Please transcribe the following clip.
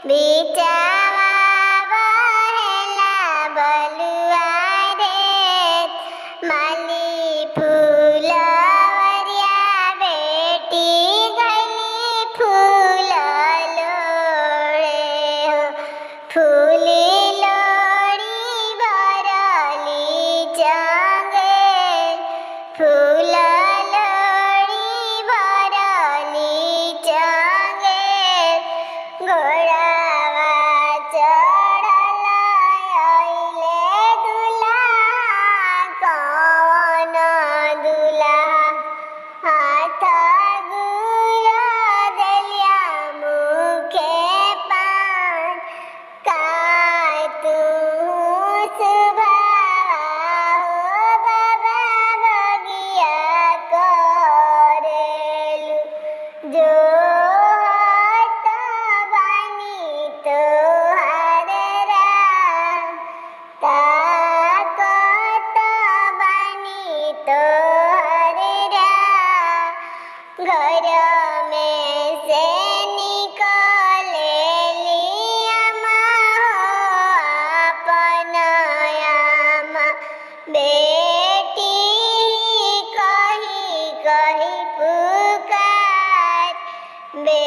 बीचावा बहेला बलुआ रे माली फूलवरिया बेटी गली फूल लोड़े हो फूली लोड़ी भरली चांगे फूल लोड़ी भरली चांगे घोड़ावा चढ़ल अइले दुल्हा कौन दुल्हा हाथ गुरो देलिया मुखे पान काय तू सुभावा हो बाबा बगिया करेलु जो हाथ बानी तोहार राम ताकत बानी तोहार राम घर में से निकलेली अम्मा हो अपन अम्मा बेटी कही कही पुकार बे